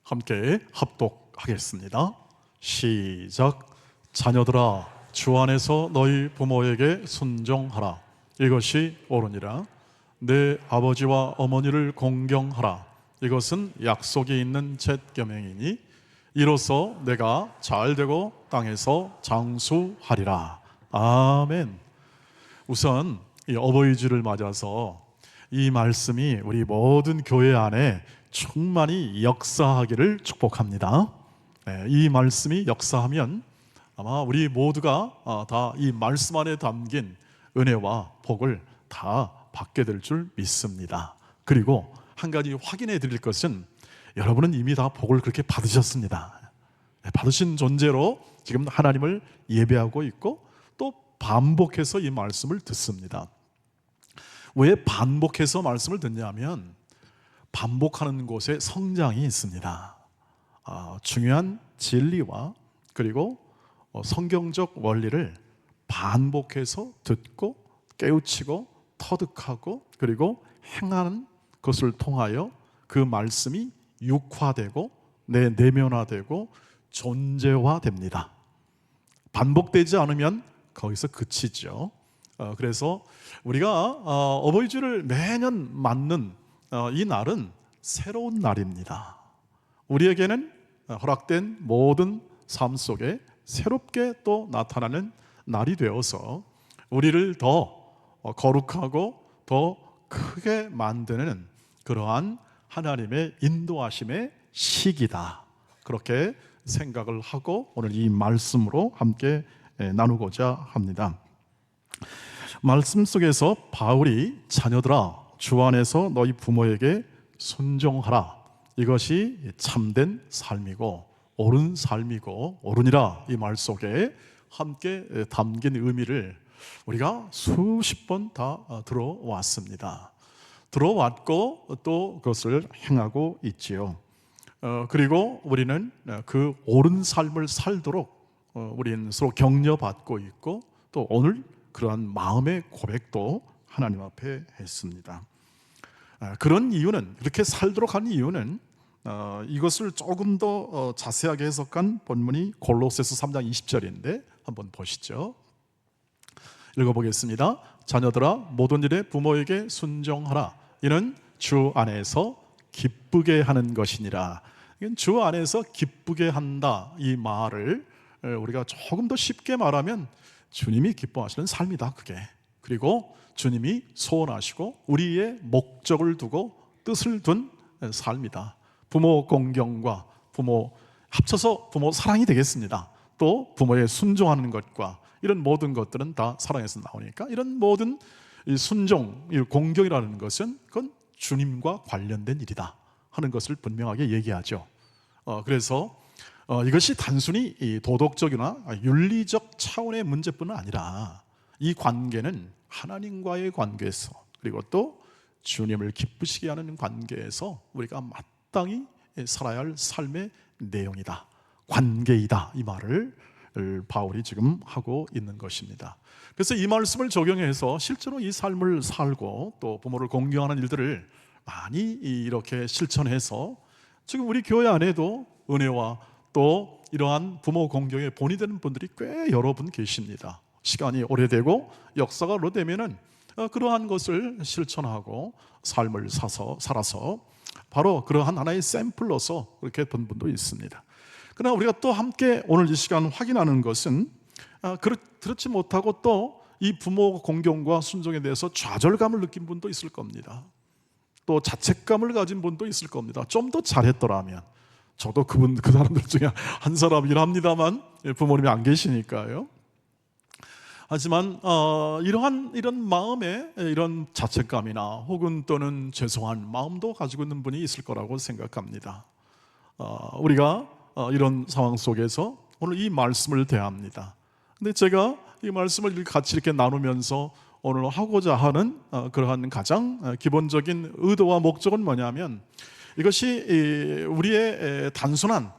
함께 합독하겠습니다. 시작. 자녀들아, 주 안에서 너희 부모에게 순종하라. 이것이 옳으니라. 내 아버지와 어머니를 공경하라. 이것은 약속이 있는 첫 계명이니 이로써 내가 잘되고 땅에서 장수하리라. 아멘. 우선 이 어버이주를 맞아서 이 말씀이 우리 모든 교회 안에 충만히 역사하기를 축복합니다. 이 말씀이 역사하면 아마 우리 모두가 다 이 말씀 안에 담긴 은혜와 복을 다 받게 될 줄 믿습니다. 그리고 한 가지 확인해 드릴 것은 여러분은 이미 다 복을 그렇게 받으셨습니다. 받으신 존재로 지금 하나님을 예배하고 있고 또 반복해서 이 말씀을 듣습니다. 왜 반복해서 말씀을 듣냐면 반복하는 곳에 성장이 있습니다. 중요한 진리와 그리고 성경적 원리를 반복해서 듣고 깨우치고 터득하고 그리고 행하는 것을 통하여 그 말씀이 육화되고 내면화되고 존재화됩니다. 반복되지 않으면 거기서 그치죠. 그래서 우리가 어버이주를 매년 맞는 이 날은 새로운 날입니다. 우리에게는 허락된 모든 삶 속에 새롭게 또 나타나는 날이 되어서 우리를 더 거룩하고 더 크게 만드는 그러한 하나님의 인도하심의 시기다, 그렇게 생각을 하고 오늘 이 말씀으로 함께 나누고자 합니다. 말씀 속에서 바울이 자녀들아, 주 안에서 너희 부모에게 순종하라. 이것이 참된 삶이고 옳은 삶이고 옳으니라. 이 말 속에 함께 담긴 의미를 우리가 수십 번 다 들어왔습니다. 들어왔고 또 그것을 행하고 있지요. 그리고 우리는 그 옳은 삶을 살도록 우리는 서로 격려받고 있고 또 오늘 그러한 마음의 고백도 하나님 앞에 했습니다. 그런 이유는, 이렇게 살도록 한 이유는 이것을 조금 더 자세하게 해석한 본문이 골로새서 3장 20절인데 한번 보시죠. 읽어보겠습니다. 자녀들아, 모든 일에 부모에게 순종하라. 이는 주 안에서 기쁘게 하는 것이니라. 주 안에서 기쁘게 한다, 이 말을 우리가 조금 더 쉽게 말하면 주님이 기뻐하시는 삶이다, 그게. 그리고 주님이 소원하시고 우리의 목적을 두고 뜻을 둔 삶이다. 부모 공경과 부모 합쳐서 부모 사랑이 되겠습니다. 또 부모에 순종하는 것과 이런 모든 것들은 다 사랑에서 나오니까 이런 모든 이 순종, 이 공경이라는 것은 그건 주님과 관련된 일이다 하는 것을 분명하게 얘기하죠. 그래서 이것이 단순히 이 도덕적이나 윤리적 차원의 문제뿐은 아니라 이 관계는 하나님과의 관계에서 그리고 또 주님을 기쁘시게 하는 관계에서 우리가 마땅히 살아야 할 삶의 내용이다, 관계이다, 이 말을 바울이 지금 하고 있는 것입니다. 그래서 이 말씀을 적용해서 실제로 이 삶을 살고 또 부모를 공경하는 일들을 많이 이렇게 실천해서 지금 우리 교회 안에도 은혜와 또 이러한 부모 공경에 본이 되는 분들이 꽤 여러 분 계십니다. 시간이 오래되고 역사가 오래되면은 그러한 것을 실천하고 삶을 살아서 바로 그러한 하나의 샘플로서 그렇게 본 분도 있습니다. 그러나 우리가 또 함께 오늘 이 시간 확인하는 것은 그렇지 못하고 또 이 부모 공경과 순종에 대해서 좌절감을 느낀 분도 있을 겁니다. 또 자책감을 가진 분도 있을 겁니다. 좀 더 잘했더라면. 저도 그 사람들 중에 한 사람이랍니다만 부모님이 안 계시니까요. 하지만 이런 마음에 이런 자책감이나 혹은 또는 죄송한 마음도 가지고 있는 분이 있을 거라고 생각합니다. 우리가 이런 상황 속에서 오늘 이 말씀을 대합니다. 근데 제가 이 말씀을 같이 이렇게 나누면서 오늘 하고자 하는 그러한 가장 기본적인 의도와 목적은 뭐냐면, 이것이 우리의 단순한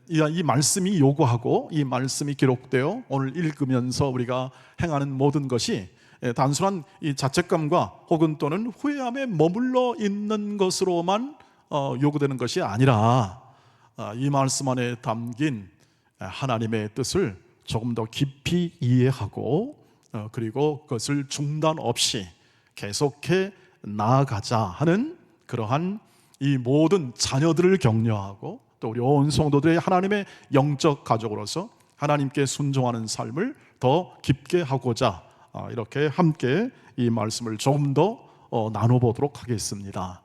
이 말씀이 요구하고 이 말씀이 기록되어 오늘 읽으면서 우리가 행하는 모든 것이 단순한 이 자책감과 혹은 또는 후회함에 머물러 있는 것으로만 요구되는 것이 아니라 이 말씀 안에 담긴 하나님의 뜻을 조금 더 깊이 이해하고 그리고 그것을 중단 없이 계속해 나아가자 하는 그러한 이 모든 자녀들을 격려하고 또 우리 온 성도들의 하나님의 영적 가족으로서 하나님께 순종하는 삶을 더 깊게 하고자 이렇게 함께 이 말씀을 조금 더 나눠보도록 하겠습니다.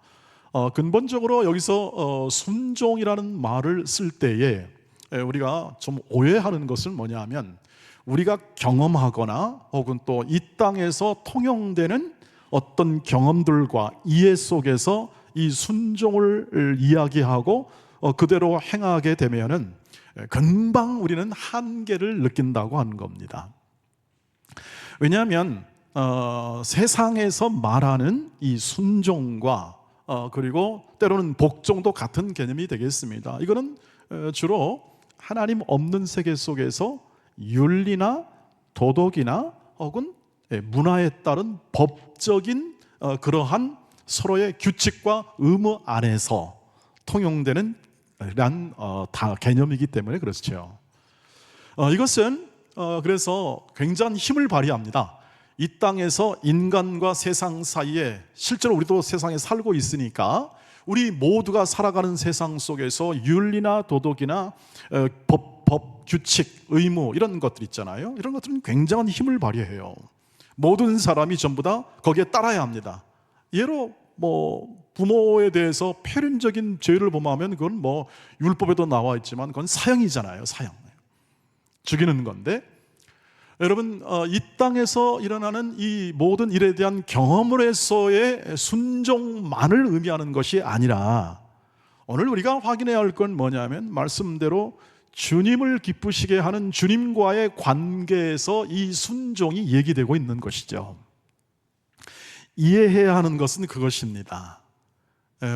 근본적으로 여기서 순종이라는 말을 쓸 때에 우리가 좀 오해하는 것은 뭐냐면 우리가 경험하거나 혹은 또 이 땅에서 통용되는 어떤 경험들과 이해 속에서 이 순종을 이야기하고 그대로 행하게 되면은 금방 우리는 한계를 느낀다고 하는 겁니다. 왜냐하면 세상에서 말하는 이 순종과 그리고 때로는 복종도 같은 개념이 되겠습니다. 이거는 주로 하나님 없는 세계 속에서 윤리나 도덕이나 혹은 문화에 따른 법적인 그러한 서로의 규칙과 의무 안에서 통용되는 다 개념이기 때문에 그렇죠. 이것은 그래서 굉장한 힘을 발휘합니다. 이 땅에서 인간과 세상 사이에 실제로 우리도 세상에 살고 있으니까 우리 모두가 살아가는 세상 속에서 윤리나 도덕이나 법, 규칙, 의무 이런 것들 있잖아요. 이런 것들은 굉장한 힘을 발휘해요. 모든 사람이 전부 다 거기에 따라야 합니다. 예로 부모에 대해서 필연적인 죄를 범하면 그건 율법에도 나와 있지만 그건 사형이잖아요. 사형. 죽이는 건데 여러분 이 땅에서 일어나는 이 모든 일에 대한 경험으로서의 순종만을 의미하는 것이 아니라 오늘 우리가 확인해야 할 건 뭐냐면 말씀대로 주님을 기쁘시게 하는 주님과의 관계에서 이 순종이 얘기되고 있는 것이죠. 이해해야 하는 것은 그것입니다.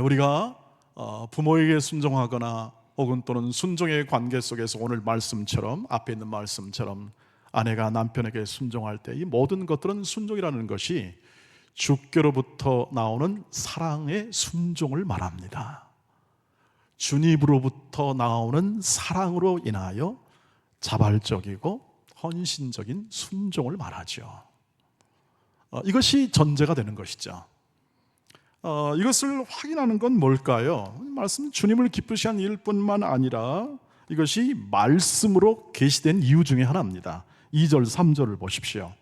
우리가 부모에게 순종하거나 혹은 또는 순종의 관계 속에서 오늘 말씀처럼 앞에 있는 말씀처럼 아내가 남편에게 순종할 때 이 모든 것들은 순종이라는 것이 주께로부터 나오는 사랑의 순종을 말합니다. 주님으로부터 나오는 사랑으로 인하여 자발적이고 헌신적인 순종을 말하죠. 이것이 전제가 되는 것이죠. 이것을 확인하는 건 뭘까요? 말씀 주님을 기쁘시게 한 일뿐만 아니라 이것이 말씀으로 계시된 이유 중에 하나입니다. 2절 3절을 보십시오.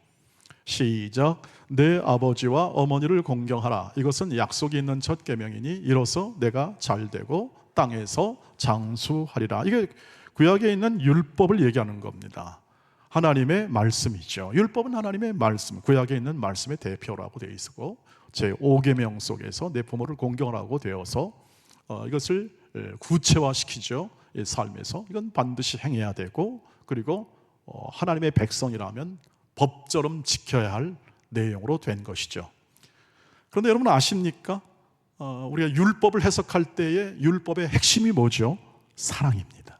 시작. 내 아버지와 어머니를 공경하라. 이것은 약속이 있는 첫 계명이니 이로써 내가 잘되고 땅에서 장수하리라. 이게 구약에 있는 율법을 얘기하는 겁니다. 하나님의 말씀이죠. 율법은 하나님의 말씀, 구약에 있는 말씀의 대표라고 되어 있고 제5계명 속에서 내 부모를 공경하라고 되어서 이것을 구체화시키죠. 삶에서 이건 반드시 행해야 되고 그리고 하나님의 백성이라면 법처럼 지켜야 할 내용으로 된 것이죠. 그런데 여러분 아십니까? 우리가 율법을 해석할 때의 율법의 핵심이 뭐죠? 사랑입니다.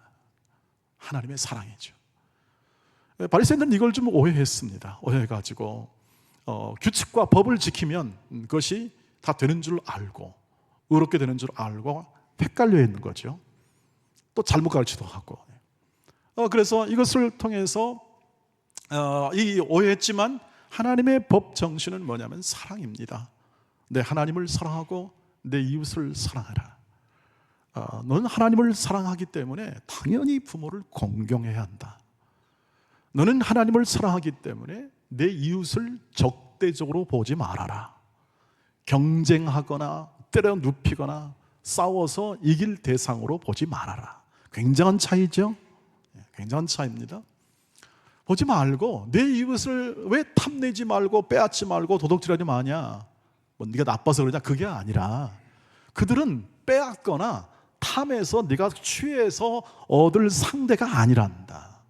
하나님의 사랑이죠. 바리새인들은 이걸 좀 오해했습니다. 오해해가지고 규칙과 법을 지키면 그것이 다 되는 줄 알고 의롭게 되는 줄 알고 헷갈려 있는 거죠. 또 잘못 가르치도 하고 그래서 이것을 통해서 이 오해했지만 하나님의 법 정신은 뭐냐면 사랑입니다. 내 하나님을 사랑하고 내 이웃을 사랑하라. 너는 하나님을 사랑하기 때문에 당연히 부모를 공경해야 한다. 너는 하나님을 사랑하기 때문에 내 이웃을 적대적으로 보지 말아라. 경쟁하거나 때려 눕히거나 싸워서 이길 대상으로 보지 말아라. 굉장한 차이죠. 굉장한 차이입니다. 보지 말고 내 이웃을 왜 탐내지 말고 빼앗지 말고 도둑질하지 마냐. 네가 나빠서 그러냐. 그게 아니라 그들은 빼앗거나 탐해서 네가 취해서 얻을 상대가 아니란다.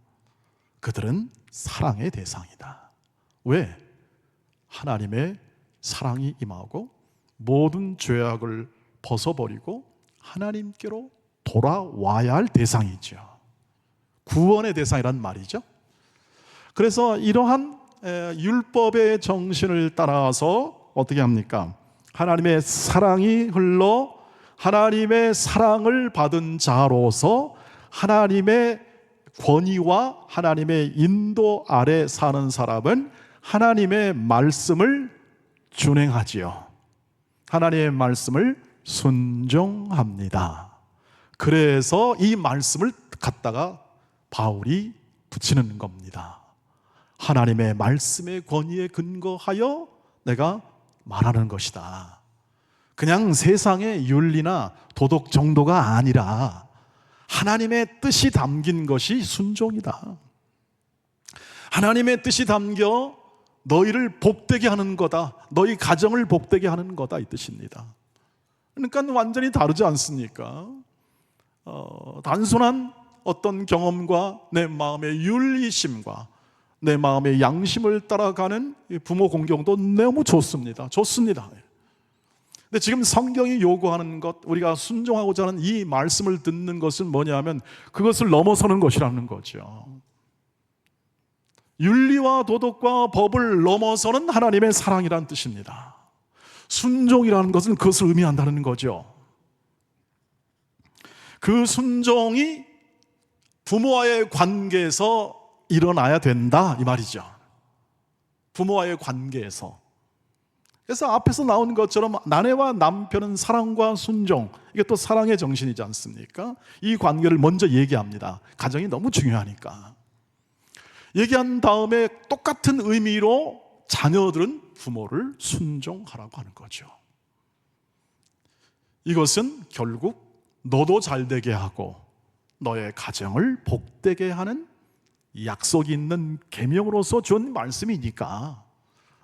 그들은 사랑의 대상이다. 왜? 하나님의 사랑이 임하고 모든 죄악을 벗어버리고 하나님께로 돌아와야 할 대상이죠. 구원의 대상이란 말이죠. 그래서 이러한 율법의 정신을 따라서 어떻게 합니까? 하나님의 사랑이 흘러 하나님의 사랑을 받은 자로서 하나님의 권위와 하나님의 인도 아래 사는 사람은 하나님의 말씀을 준행하지요. 하나님의 말씀을 순종합니다. 그래서 이 말씀을 갖다가 바울이 붙이는 겁니다. 하나님의 말씀의 권위에 근거하여 내가 말하는 것이다. 그냥 세상의 윤리나 도덕 정도가 아니라 하나님의 뜻이 담긴 것이 순종이다. 하나님의 뜻이 담겨 너희를 복되게 하는 거다. 너희 가정을 복되게 하는 거다, 이 뜻입니다. 그러니까 완전히 다르지 않습니까? 단순한 어떤 경험과 내 마음의 윤리심과 내 마음의 양심을 따라가는 부모 공경도 너무 좋습니다. 근데 지금 성경이 요구하는 것, 우리가 순종하고자 하는 이 말씀을 듣는 것은 뭐냐면 그것을 넘어서는 것이라는 거죠. 윤리와 도덕과 법을 넘어서는 하나님의 사랑이라는 뜻입니다. 순종이라는 것은 그것을 의미한다는 거죠. 그 순종이 부모와의 관계에서 일어나야 된다, 이 말이죠. 부모와의 관계에서. 그래서 앞에서 나온 것처럼 아내와 남편은 사랑과 순종, 이게 또 사랑의 정신이지 않습니까? 이 관계를 먼저 얘기합니다. 가정이 너무 중요하니까. 얘기한 다음에 똑같은 의미로 자녀들은 부모를 순종하라고 하는 거죠. 이것은 결국 너도 잘되게 하고 너의 가정을 복되게 하는 약속이 있는 계명으로서 준 말씀이니까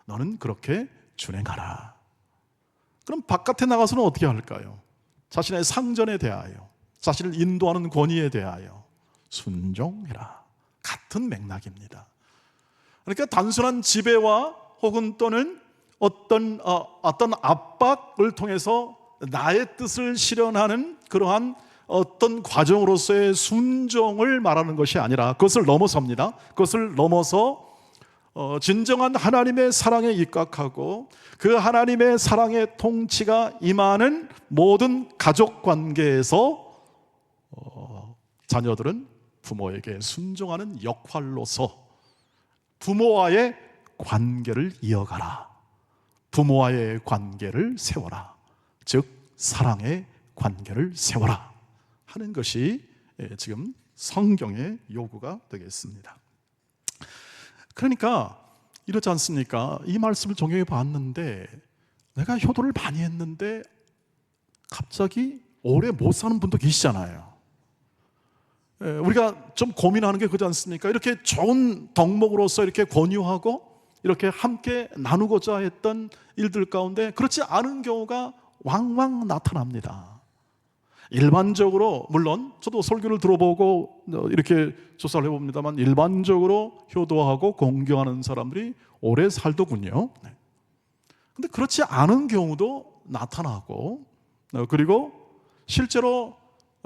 너는 그렇게 준행하라. 그럼 바깥에 나가서는 어떻게 할까요? 자신의 상전에 대하여, 자신을 인도하는 권위에 대하여 순종해라. 같은 맥락입니다. 그러니까 단순한 지배와 혹은 또는 어떤 압박을 통해서 나의 뜻을 실현하는 그러한 어떤 과정으로서의 순종을 말하는 것이 아니라 그것을 넘어섭니다. 그것을 넘어서 진정한 하나님의 사랑에 입각하고 그 하나님의 사랑의 통치가 임하는 모든 가족 관계에서 자녀들은 부모에게 순종하는 역할로서 부모와의 관계를 이어가라. 부모와의 관계를 세워라. 즉 사랑의 관계를 세워라 하는 것이 지금 성경의 요구가 되겠습니다. 그러니까 이렇지 않습니까? 이 말씀을 적용해 봤는데 내가 효도를 많이 했는데 갑자기 오래 못 사는 분도 계시잖아요. 우리가 좀 고민하는 게 그렇지 않습니까? 이렇게 좋은 덕목으로서 이렇게 권유하고 이렇게 함께 나누고자 했던 일들 가운데 그렇지 않은 경우가 왕왕 나타납니다. 일반적으로, 물론 저도 설교를 들어보고 이렇게 조사를 해봅니다만 일반적으로 효도하고 공경하는 사람들이 오래 살더군요. 근데 그렇지 않은 경우도 나타나고, 그리고 실제로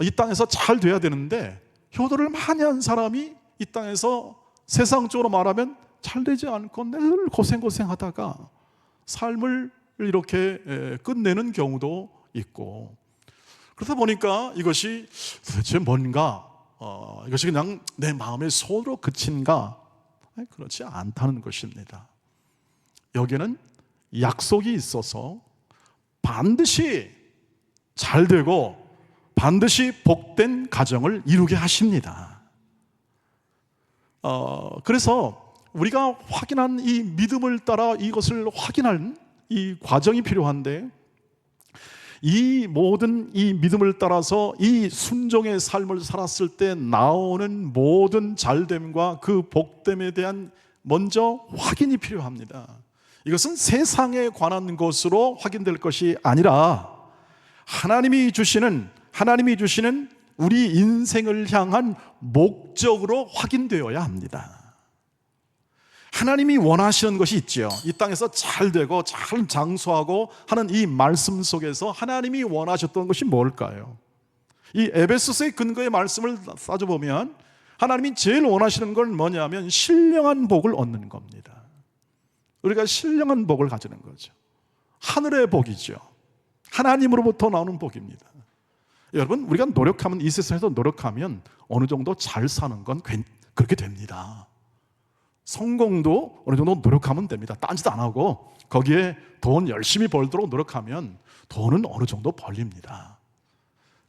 이 땅에서 잘 돼야 되는데 효도를 많이 한 사람이 이 땅에서 세상적으로 말하면 잘 되지 않고 늘 고생하다가 삶을 이렇게 끝내는 경우도 있고, 그러다 보니까 이것이 도대체 뭔가, 이것이 그냥 내 마음의 소로 그친가? 그렇지 않다는 것입니다. 여기는 약속이 있어서 반드시 잘 되고 반드시 복된 가정을 이루게 하십니다. 그래서 우리가 확인한 이 믿음을 따라 이것을 확인할 이 과정이 필요한데, 이 모든 이 믿음을 따라서 이 순종의 삶을 살았을 때 나오는 모든 잘됨과 그 복됨에 대한 먼저 확인이 필요합니다. 이것은 세상에 관한 것으로 확인될 것이 아니라 하나님이 주시는 우리 인생을 향한 목적으로 확인되어야 합니다. 하나님이 원하시는 것이 있지요. 이 땅에서 잘 되고 잘 장수하고 하는 이 말씀 속에서 하나님이 원하셨던 것이 뭘까요? 이 에베소서의 근거의 말씀을 따져보면 하나님이 제일 원하시는 건 뭐냐면 신령한 복을 얻는 겁니다. 우리가 신령한 복을 가지는 거죠. 하늘의 복이죠. 하나님으로부터 나오는 복입니다. 여러분, 우리가 노력하면, 이 세상에서 노력하면 어느 정도 잘 사는 건 그렇게 됩니다. 성공도 어느 정도 노력하면 됩니다. 딴짓 안 하고 거기에 돈 열심히 벌도록 노력하면 돈은 어느 정도 벌립니다.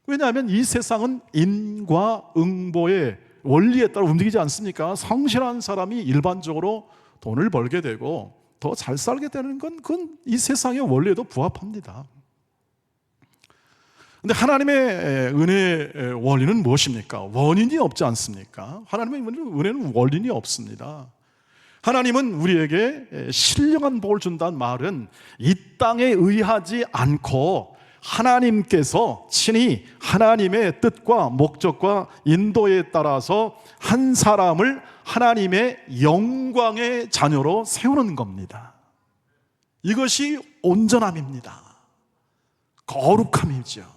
왜냐하면 이 세상은 인과응보의 원리에 따라 움직이지 않습니까? 성실한 사람이 일반적으로 돈을 벌게 되고 더 잘 살게 되는 건 그건 이 세상의 원리에도 부합합니다. 근데 하나님의 은혜의 원리는 무엇입니까? 원인이 없지 않습니까? 하나님의 은혜는 원인이 없습니다. 하나님은 우리에게 신령한 복을 준다는 말은 이 땅에 의하지 않고 하나님께서 친히 하나님의 뜻과 목적과 인도에 따라서 한 사람을 하나님의 영광의 자녀로 세우는 겁니다. 이것이 온전함입니다. 거룩함이죠.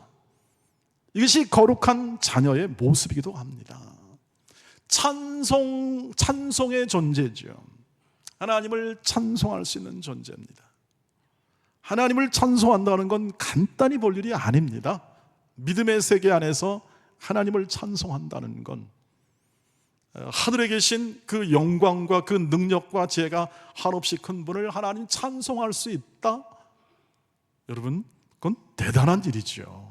이것이 거룩한 자녀의 모습이기도 합니다. 찬송의 존재죠. 하나님을 찬송할 수 있는 존재입니다. 하나님을 찬송한다는 건 간단히 볼 일이 아닙니다. 믿음의 세계 안에서 하나님을 찬송한다는 건 하늘에 계신 그 영광과 그 능력과 지혜가 한없이 큰 분을 하나님 찬송할 수 있다? 여러분, 그건 대단한 일이죠.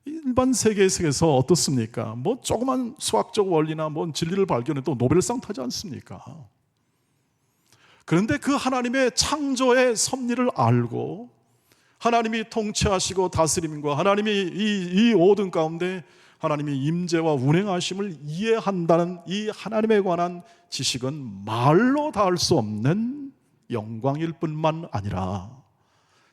일반 세계에서 어떻습니까? 뭐 조그만 수학적 원리나 뭔 진리를 발견해도 노벨상 타지 않습니까? 그런데 그 하나님의 창조의 섭리를 알고 하나님이 통치하시고 다스림과 하나님이 이 모든 가운데 하나님이 임재와 운행하심을 이해한다는 이 하나님에 관한 지식은 말로 다 할 수 없는 영광일 뿐만 아니라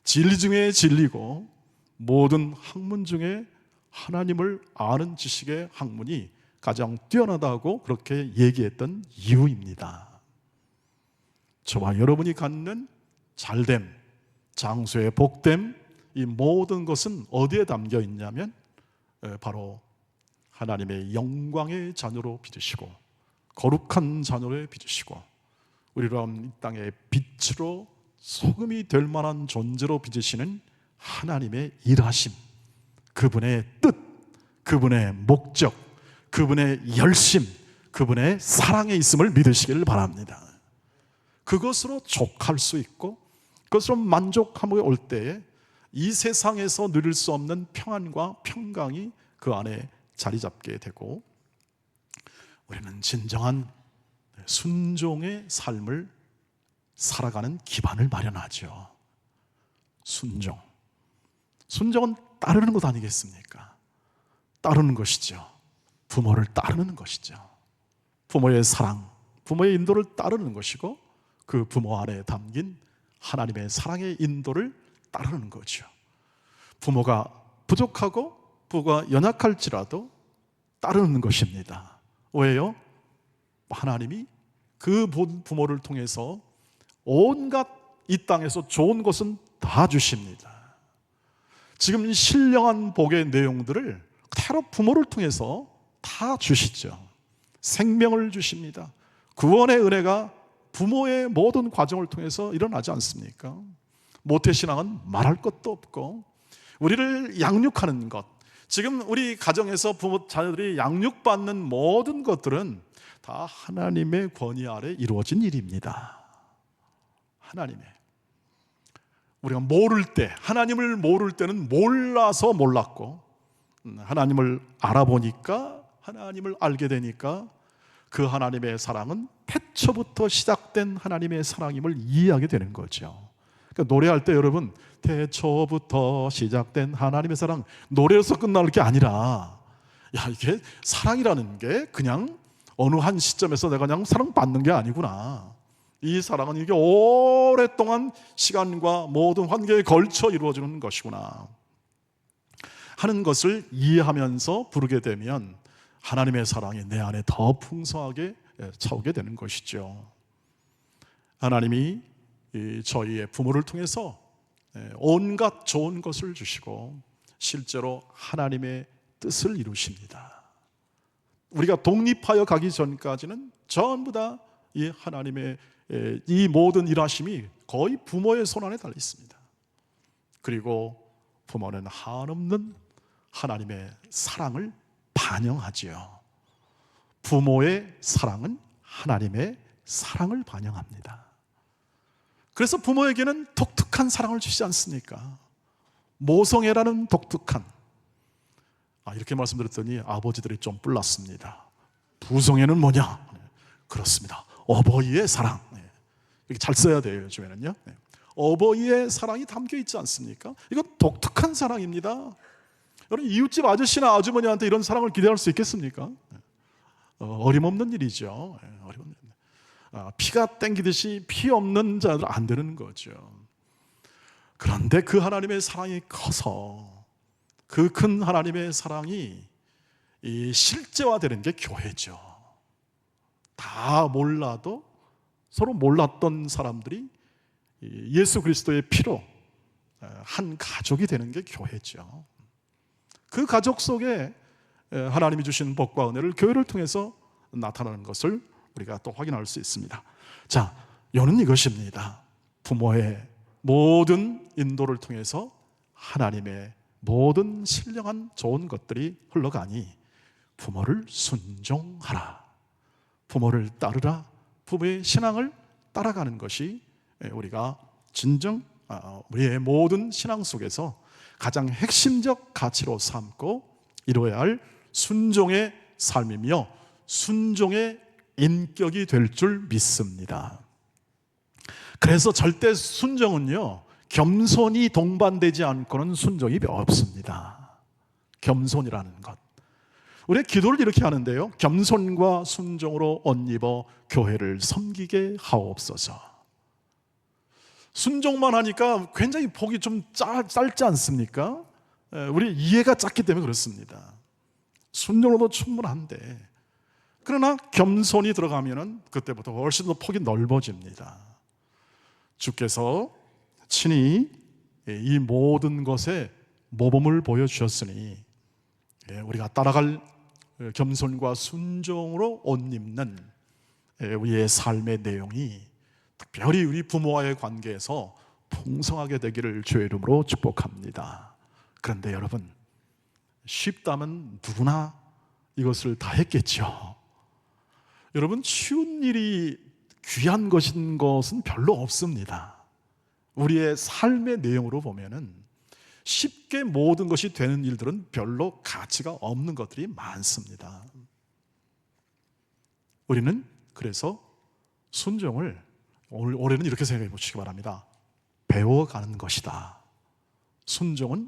진리 중에 진리고 모든 학문 중에 하나님을 아는 지식의 학문이 가장 뛰어나다고 그렇게 얘기했던 이유입니다. 저와 여러분이 갖는 잘됨, 장수의 복됨, 이 모든 것은 어디에 담겨 있냐면 바로 하나님의 영광의 자녀로 빚으시고 거룩한 자녀로 빚으시고 우리로 이 땅의 빛으로 소금이 될 만한 존재로 빚으시는 하나님의 일하심, 그분의 뜻, 그분의 목적, 그분의 열심, 그분의 사랑에 있음을 믿으시기를 바랍니다. 그것으로 족할 수 있고 그것으로 만족함에 올 때에 이 세상에서 누릴 수 없는 평안과 평강이 그 안에 자리 잡게 되고 우리는 진정한 순종의 삶을 살아가는 기반을 마련하죠. 순종은 따르는 것 아니겠습니까? 따르는 것이죠. 부모를 따르는 것이죠. 부모의 사랑, 부모의 인도를 따르는 것이고 그 부모 안에 담긴 하나님의 사랑의 인도를 따르는 거죠. 부모가 부족하고 부모가 연약할지라도 따르는 것입니다. 왜요? 하나님이 그 부모를 통해서 온갖 이 땅에서 좋은 것은 다 주십니다. 지금 신령한 복의 내용들을 그대로 부모를 통해서 다 주시죠. 생명을 주십니다. 구원의 은혜가 부모의 모든 과정을 통해서 일어나지 않습니까? 모태신앙은 말할 것도 없고 우리를 양육하는 것, 지금 우리 가정에서 부모 자녀들이 양육받는 모든 것들은 다 하나님의 권위 아래 이루어진 일입니다. 하나님의 우리가 모를 때, 하나님을 모를 때는 몰라서 몰랐고 하나님을 알아보니까 하나님을 알게 되니까 그 하나님의 사랑은 태초부터 시작된 하나님의 사랑임을 이해하게 되는 거죠. 그러니까 노래할 때 여러분 태초부터 시작된 하나님의 사랑 노래에서 끝날 게 아니라 이게 사랑이라는 게 그냥 어느 한 시점에서 내가 그냥 사랑받는 게 아니구나. 이 사랑은 이게 오랫동안 시간과 모든 환경에 걸쳐 이루어지는 것이구나 하는 것을 이해하면서 부르게 되면 하나님의 사랑이 내 안에 더 풍성하게 차오게 되는 것이죠. 하나님이 저희의 부모를 통해서 온갖 좋은 것을 주시고 실제로 하나님의 뜻을 이루십니다. 우리가 독립하여 가기 전까지는 전부 다 이 하나님의 이 모든 일하심이 거의 부모의 손안에 달려 있습니다. 그리고 부모는 한없는 하나님의 사랑을 반영하지요. 부모의 사랑은 하나님의 사랑을 반영합니다. 그래서 부모에게는 독특한 사랑을 주시지 않습니까? 모성애라는 독특한, 이렇게 말씀드렸더니 아버지들이 좀 뿔났습니다. 부성애는 뭐냐? 그렇습니다. 어버이의 사랑. 이렇게 잘 써야 돼요, 요즘에는요. 어버이의 사랑이 담겨 있지 않습니까? 이건 독특한 사랑입니다. 여러분, 이웃집 아저씨나 아주머니한테 이런 사랑을 기대할 수 있겠습니까? 어림없는 일이죠. 어림없는 일. 피가 땡기듯이 피 없는 자들 안 되는 거죠. 그런데 그 하나님의 사랑이 커서 그 큰 하나님의 사랑이 이 실제화되는 게 교회죠. 다 몰라도 서로 몰랐던 사람들이 예수 그리스도의 피로 한 가족이 되는 게 교회죠. 그 가족 속에 하나님이 주신 복과 은혜를 교회를 통해서 나타나는 것을 우리가 또 확인할 수 있습니다. 자, 요는 이것입니다. 부모의 모든 인도를 통해서 하나님의 모든 신령한 좋은 것들이 흘러가니 부모를 순종하라, 부모를 따르라, 부모의 신앙을 따라가는 것이 우리가 진정 우리의 모든 신앙 속에서 가장 핵심적 가치로 삼고 이루어야 할 순종의 삶이며 순종의 인격이 될 줄 믿습니다. 그래서 절대 순종은요, 겸손이 동반되지 않고는 순종이 없습니다. 겸손이라는 것. 우리 기도를 이렇게 하는데요, 겸손과 순종으로 옷 입어 교회를 섬기게 하옵소서. 순종만 하니까 굉장히 복이 좀 짧지 않습니까? 우리 이해가 작기 때문에 그렇습니다. 순종으로도 충분한데, 그러나 겸손이 들어가면은 그때부터 훨씬 더 폭이 넓어집니다. 주께서 친히 이 모든 것에 모범을 보여주셨으니 우리가 따라갈 겸손과 순종으로 옷 입는 우리의 삶의 내용이 특별히 우리 부모와의 관계에서 풍성하게 되기를 주의 이름으로 축복합니다. 그런데 여러분, 쉽다면 누구나 이것을 다 했겠죠. 여러분, 쉬운 일이 귀한 것인 것은 별로 없습니다. 우리의 삶의 내용으로 보면은 쉽게 모든 것이 되는 일들은 별로 가치가 없는 것들이 많습니다. 우리는 그래서 순종을 올해는 이렇게 생각해 보시기 바랍니다. 배워가는 것이다. 순종은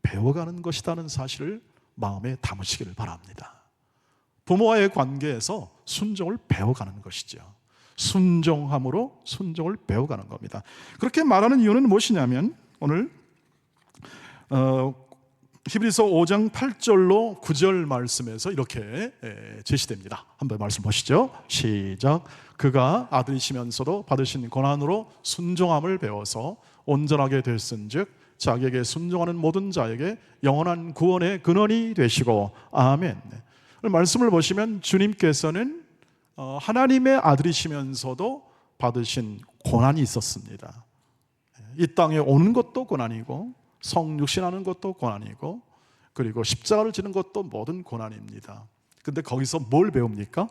배워가는 것이라는 사실을 마음에 담으시기를 바랍니다. 부모와의 관계에서 순종을 배워가는 것이죠. 순종함으로 순종을 배워가는 겁니다. 그렇게 말하는 이유는 무엇이냐면 오늘 히브리서 5장 8절로 9절 말씀에서 이렇게 제시됩니다. 한번 말씀 보시죠. 시작. 그가 아들이시면서도 받으신 고난으로 순종함을 배워서 온전하게 됐은즉 자기에게 순종하는 모든 자에게 영원한 구원의 근원이 되시고 아멘. 말씀을 보시면 주님께서는 하나님의 아들이시면서도 받으신 고난이 있었습니다. 이 땅에 오는 것도 고난이고 성육신하는 것도 고난이고 그리고 십자가를 지는 것도 모든 고난입니다. 근데 거기서 뭘 배웁니까?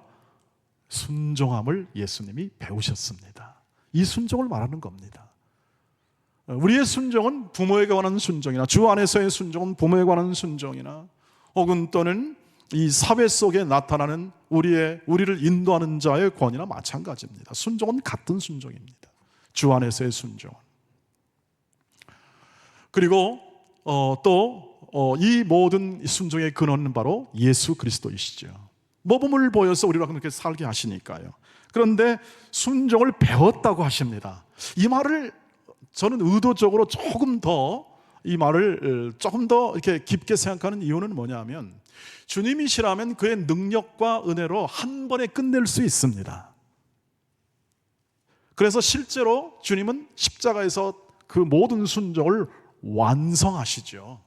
순종함을 예수님이 배우셨습니다. 이 순종을 말하는 겁니다. 우리의 순종은 부모에게 관한 순종이나 주 안에서의 순종은 부모에 관한 순종이나 혹은 또는 이 사회 속에 나타나는 우리를 인도하는 자의 권위나 마찬가지입니다. 순종은 같은 순종입니다. 주 안에서의 순종은. 그리고 또 이 모든 순종의 근원은 바로 예수 그리스도이시죠. 모범을 보여서 우리가 그렇게 살게 하시니까요. 그런데 순종을 배웠다고 하십니다. 이 말을 저는 의도적으로 조금 더 이렇게 깊게 생각하는 이유는 뭐냐면 주님이시라면 그의 능력과 은혜로 한 번에 끝낼 수 있습니다. 그래서 실제로 주님은 십자가에서 그 모든 순종을 완성하시죠.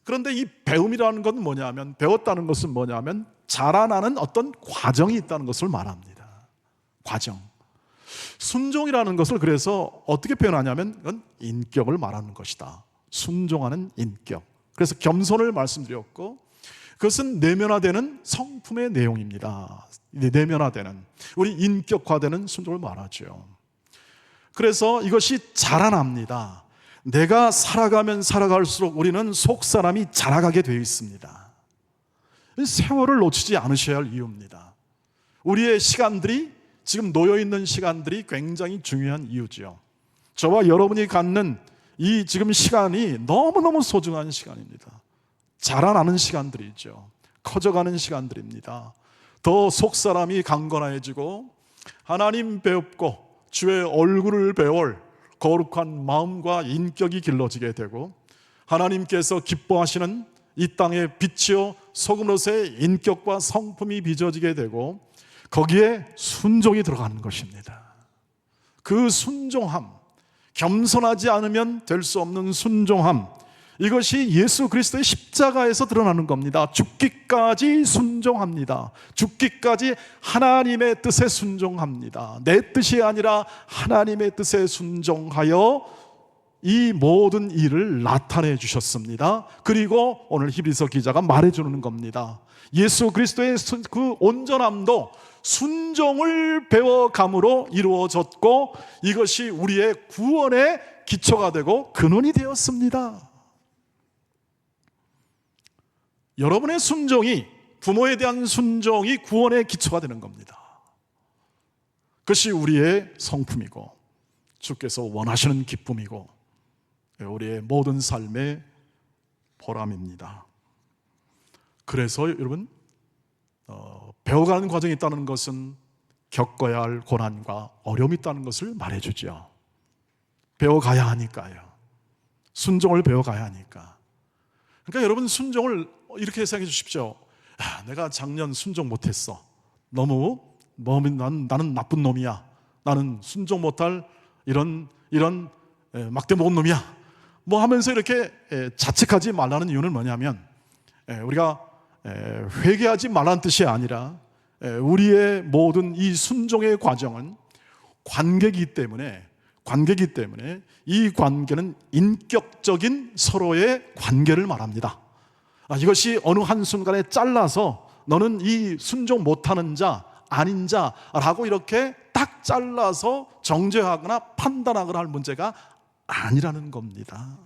그런데 이 배움이라는 건 뭐냐면, 배웠다는 것은 뭐냐면 자라나는 어떤 과정이 있다는 것을 말합니다. 과정. 순종이라는 것을 그래서 어떻게 표현하냐면 그건 인격을 말하는 것이다. 순종하는 인격. 그래서 겸손을 말씀드렸고, 그것은 내면화되는 성품의 내용입니다. 내면화되는, 우리 인격화되는 순종을 말하죠. 그래서 이것이 자라납니다. 내가 살아가면 살아갈수록 우리는 속사람이 자라가게 되어 있습니다. 세월을 놓치지 않으셔야 할 이유입니다. 우리의 시간들이, 지금 놓여있는 시간들이 굉장히 중요한 이유죠. 저와 여러분이 갖는 이 지금 시간이 너무너무 소중한 시간입니다. 자라나는 시간들이죠. 커져가는 시간들입니다. 더 속사람이 강건해지고 하나님 배웁고 주의 얼굴을 배울 거룩한 마음과 인격이 길러지게 되고, 하나님께서 기뻐하시는 이 땅의 빛이요 소금으로서의 인격과 성품이 빚어지게 되고, 거기에 순종이 들어가는 것입니다. 그 순종함, 겸손하지 않으면 될 수 없는 순종함, 이것이 예수 그리스도의 십자가에서 드러나는 겁니다. 죽기까지 순종합니다. 죽기까지 하나님의 뜻에 순종합니다. 내 뜻이 아니라 하나님의 뜻에 순종하여 이 모든 일을 나타내 주셨습니다. 그리고 오늘 히브리서 기자가 말해주는 겁니다. 예수 그리스도의 그 온전함도 순종을 배워감으로 이루어졌고, 이것이 우리의 구원의 기초가 되고 근원이 되었습니다. 여러분의 순종이, 부모에 대한 순종이 구원의 기초가 되는 겁니다. 그것이 우리의 성품이고 주께서 원하시는 기쁨이고 우리의 모든 삶의 보람입니다. 그래서 여러분, 배워가는 과정이 있다는 것은 겪어야 할 고난과 어려움이 있다는 것을 말해주죠. 배워가야 하니까요. 순종을 배워가야 하니까. 그러니까 여러분, 순종을 이렇게 생각해 주십시오. 내가 작년 순종 못했어. 나는 나쁜 놈이야. 나는 순종 못할 이런 막대 먹은 놈이야. 뭐 하면서 이렇게 자책하지 말라는 이유는 뭐냐면, 우리가 회개하지 말라는 뜻이 아니라 우리의 모든 이 순종의 과정은 관계이기 때문에 이 관계는 인격적인 서로의 관계를 말합니다. 이것이 어느 한순간에 잘라서 너는 이 순종 못하는 자, 아닌 자라고 이렇게 딱 잘라서 정죄하거나 판단하거나 할 문제가 아니라는 겁니다.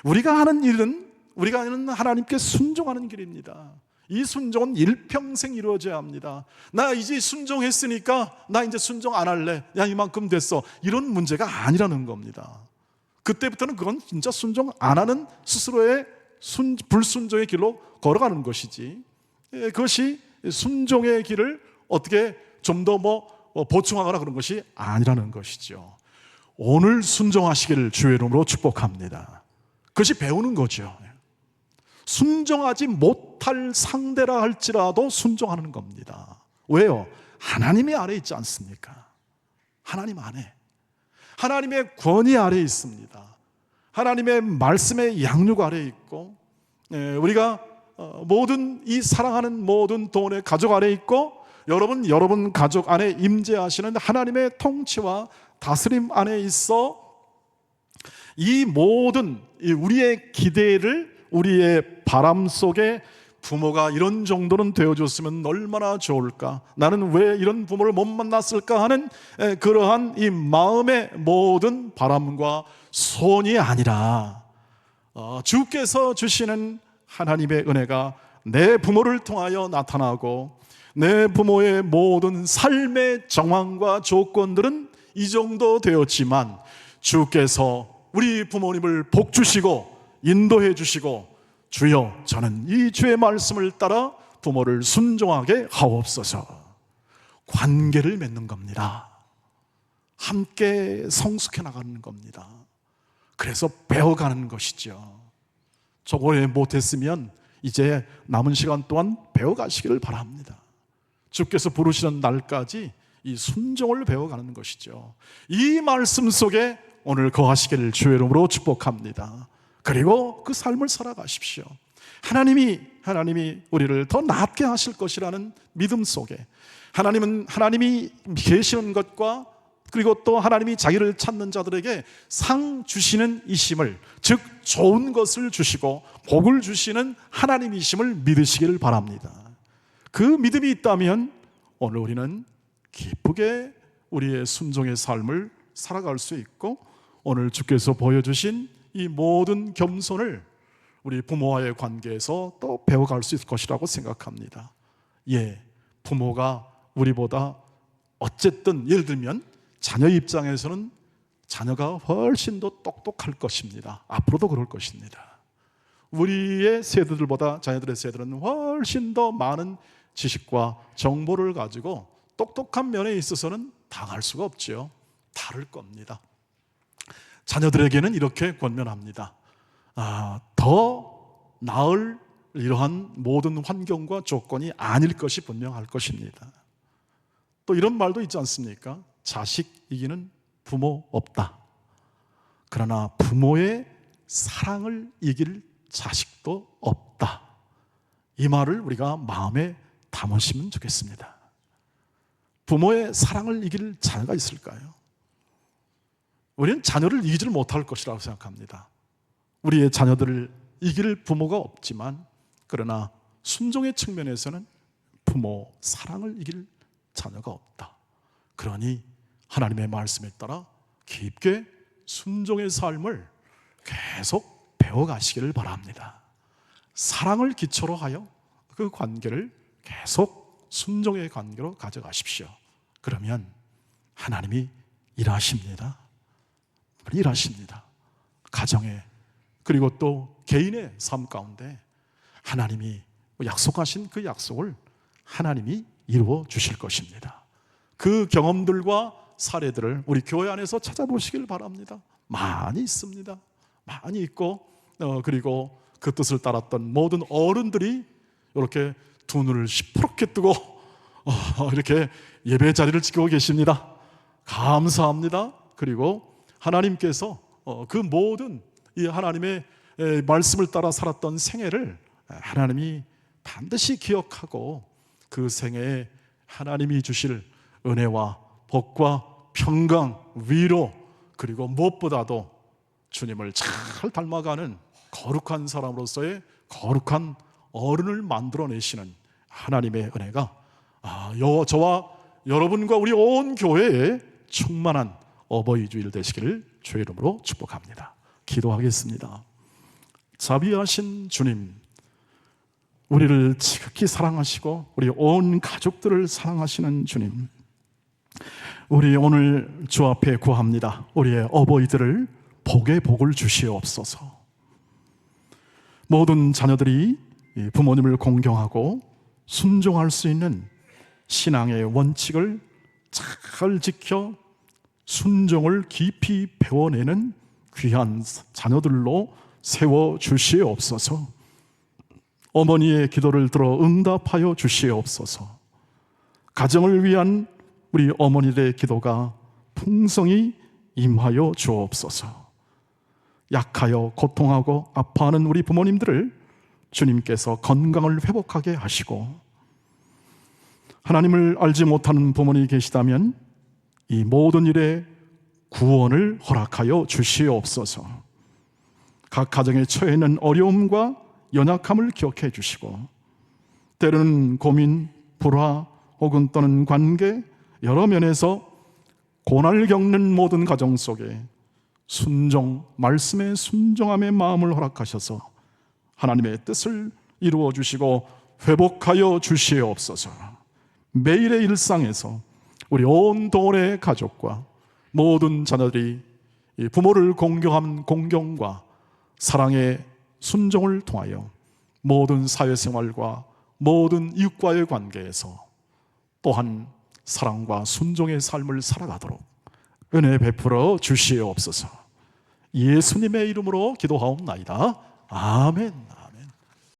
우리가 하는 일은 하나님께 순종하는 길입니다. 이 순종은 일평생 이루어져야 합니다. 나 이제 순종했으니까 나 이제 순종 안 할래. 야, 이만큼 됐어. 이런 문제가 아니라는 겁니다. 그때부터는 그건 진짜 순종 안 하는 스스로의 불순종의 길로 걸어가는 것이지, 그것이 순종의 길을 어떻게 좀 더 보충하거나 그런 것이 아니라는 것이죠. 오늘 순종하시기를 주의 이름으로 축복합니다. 그것이 배우는 거죠. 순종하지 못할 상대라 할지라도 순종하는 겁니다. 왜요? 하나님의 아래에 있지 않습니까? 하나님 안에, 하나님의 권위 아래에 있습니다. 하나님의 말씀의 양육 아래에 있고, 우리가 모든 이 사랑하는 모든 동원의 가족 아래에 있고, 여러분 가족 안에 임재하시는 하나님의 통치와 다스림 안에 있어 이 모든 우리의 기대를, 우리의 바람 속에 부모가 이런 정도는 되어줬으면 얼마나 좋을까, 나는 왜 이런 부모를 못 만났을까 하는 그러한 이 마음의 모든 바람과 소원이 아니라 주께서 주시는 하나님의 은혜가 내 부모를 통하여 나타나고, 내 부모의 모든 삶의 정황과 조건들은 이 정도 되었지만 주께서 우리 부모님을 복 주시고 인도해 주시고, 주여 저는 이 주의 말씀을 따라 부모를 순종하게 하옵소서. 관계를 맺는 겁니다. 함께 성숙해 나가는 겁니다. 그래서 배워가는 것이죠. 저번에 못했으면 이제 남은 시간 동안 배워가시기를 바랍니다. 주께서 부르시는 날까지 이 순종을 배워가는 것이죠. 이 말씀 속에 오늘 거하시기를 주의 이름으로 축복합니다. 그리고 그 삶을 살아가십시오. 하나님이 우리를 더 낫게 하실 것이라는 믿음 속에, 하나님이 계시는 것과 그리고 또 하나님이 자기를 찾는 자들에게 상 주시는 이심을, 즉 좋은 것을 주시고 복을 주시는 하나님이심을 믿으시기를 바랍니다. 그 믿음이 있다면 오늘 우리는 기쁘게 우리의 순종의 삶을 살아갈 수 있고, 오늘 주께서 보여주신 이 모든 겸손을 우리 부모와의 관계에서 또 배워갈 수 있을 것이라고 생각합니다. 예, 부모가 우리보다 어쨌든 예를 들면 자녀 입장에서는 자녀가 훨씬 더 똑똑할 것입니다. 앞으로도 그럴 것입니다. 우리의 세대들보다 자녀들의 세대들은 훨씬 더 많은 지식과 정보를 가지고 똑똑한 면에 있어서는 당할 수가 없죠. 다를 겁니다. 자녀들에게는 이렇게 권면합니다. 더 나을 이러한 모든 환경과 조건이 아닐 것이 분명할 것입니다. 또 이런 말도 있지 않습니까? 자식 이기는 부모 없다. 그러나 부모의 사랑을 이길 자식도 없다. 이 말을 우리가 마음에 담으시면 좋겠습니다. 부모의 사랑을 이길 자녀가 있을까요? 우리는 자녀를 이기지를 못할 것이라고 생각합니다. 우리의 자녀들을 이길 부모가 없지만, 그러나 순종의 측면에서는 부모 사랑을 이길 자녀가 없다. 그러니 하나님의 말씀에 따라 깊게 순종의 삶을 계속 배워가시기를 바랍니다. 사랑을 기초로 하여 그 관계를 계속 순종의 관계로 가져가십시오. 그러면 하나님이 일하십니다. 가정에, 그리고 또 개인의 삶 가운데 하나님이 약속하신 그 약속을 하나님이 이루어 주실 것입니다. 그 경험들과 사례들을 우리 교회 안에서 찾아보시길 바랍니다. 많이 있습니다. 많이 있고, 그리고 그 뜻을 따랐던 모든 어른들이 이렇게 두 눈을 시퍼렇게 뜨고 이렇게 예배 자리를 지키고 계십니다. 감사합니다. 그리고 하나님께서 그 모든 이 하나님의 말씀을 따라 살았던 생애를 하나님이 반드시 기억하고 그 생애에 하나님이 주실 은혜와 복과 평강, 위로, 그리고 무엇보다도 주님을 잘 닮아가는 거룩한 사람으로서의 거룩한 어른을 만들어내시는 하나님의 은혜가 저와 여러분과 우리 온 교회에 충만한 어버이 주일 되시기를 주의 이름으로 축복합니다. 기도하겠습니다. 자비하신 주님, 우리를 지극히 사랑하시고 우리 온 가족들을 사랑하시는 주님, 우리 오늘 주 앞에 구합니다. 우리의 어버이들을 복의 복을 주시옵소서. 모든 자녀들이 부모님을 공경하고 순종할 수 있는 신앙의 원칙을 잘 지켜 순종을 깊이 배워내는 귀한 자녀들로 세워주시옵소서. 어머니의 기도를 들어 응답하여 주시옵소서. 가정을 위한 우리 어머니들의 기도가 풍성히 임하여 주옵소서. 약하여 고통하고 아파하는 우리 부모님들을 주님께서 건강을 회복하게 하시고, 하나님을 알지 못하는 부모님이 계시다면 이 모든 일에 구원을 허락하여 주시옵소서. 각 가정에 처해 있는 어려움과 연약함을 기억해 주시고, 때로는 고민, 불화 혹은 또는 관계, 여러 면에서 고난을 겪는 모든 가정 속에 순종, 말씀의 순종함의 마음을 허락하셔서 하나님의 뜻을 이루어 주시고 회복하여 주시옵소서. 매일의 일상에서 우리 온 동원의 가족과 모든 자녀들이 부모를 공경한 공경과 사랑의 순종을 통하여 모든 사회생활과 모든 이웃과의 관계에서 또한 사랑과 순종의 삶을 살아가도록 은혜 베풀어 주시옵소서. 예수님의 이름으로 기도하옵나이다. 아멘.